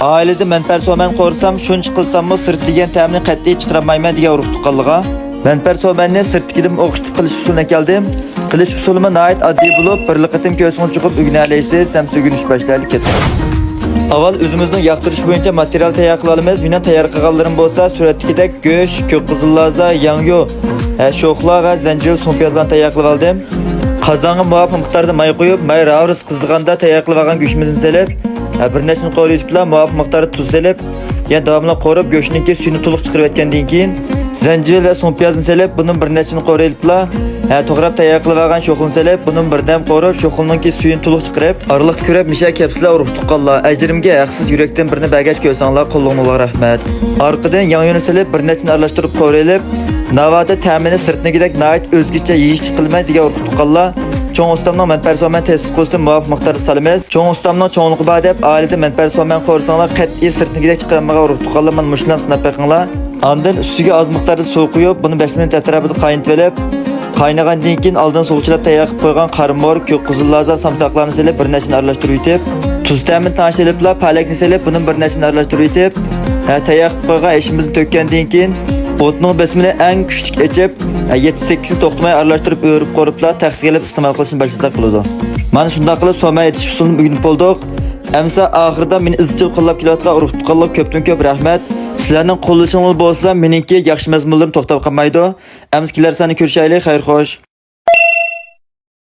Ailede men persomen qo'rsam, shuncha qilsammi sirt degan ta'mni qat'iy chiqaramayman degan urug' tuqqanliga. Men persomenni sirtkidim o'qishni qilish usuluna keldim. Qilish usulimi nihoyat oddiy bo'lib, bir liqitim ko'singiz chiqib o'rganalaysiz, ham sugunish boshlaylik ketdi. Avval o'zimizning yoqtirish bo'yicha material tayyor qila olamiz. Meni tayyor qilganlarim bo'lsa, suratdagidek go'sht, ko'k qizilloza, yangyo, sho'xla va zanjil so'mpiyazlarni tayyor qilib oldim. Qozonga muvofiq miqdorda may qo'yib, may ravris qizg'anda tayyor qilib olgan go'shtimizni solib, bir nechta qo'rish bilan muvofiq miqdorda tuz solib, yana davomli qo'rib go'shtning suyini to'liq chiqarib etgandan keyin zanjil va so'mpiyazni solib, buning bir nechta qo'rib bilan to'g'rab tayyor qilib olgan sho'xlni solib, buning birdan qo'rib, sho'xlning suyini to'liq chiqarib, oraliqda ko'rib misha kapslar urug' tuqqanlar. Ajrimga haqsiz yurakdan birini bagaj ko'rsanglar, qo'llingizga rahmat. Orqadan yangyoni solib, bir nechta aralashtirib qo'rilib, navada ta'mini sirtnigidek nihoyat o'zgacha yeyish qilmaydi degan urug' tuqqanlar. Cho'ng ustamning manparsomen tesis qo'sdim muvofiq miqdorda solamiz. Cho'ng ustamning cho'ngligi bor deb oilada manparsomen qo'rsanglar qat'iy sirtnigidek chiqarmagan urug' tuqqanlar men mushlam sinab beqinglar. Ondan ustiga oz miqdorda suv quyib, buni 5 minut atrofida qaynatib olib, qaynagandan keyin oldin suvchilab tayyor qilib qo'ygan qarmor, ko'k qizilloza, samsoqlarni solib, bir nechta aralashtirib yetib, tuz ta'min tashilibla palakni solib, buni bir nechta aralashtirib yetib, tayyor qilib qo'ygan ishimizni to'kkandan keyin o'tning besmini eng kuchlik echib, 7-8 to'xtamay aralashtirib o'rib qo'ribla taxsiga olib iste'mol qilishni boshlasak bo'ladi. Mana shunday qilib so'may etish usulini o'rganib bo'ldik. Amsa oxirida meni izchil qo'llab kelayotgan urug' tuqqanlar ko'pdan-ko'p rahmat. Sizlarning qo'llashingiz bo'lsa, meningki yaxshi mazmunlarim to'xtab qolmaydi. Amsa kelar sani ko'rishaylik, xayr xo'sh.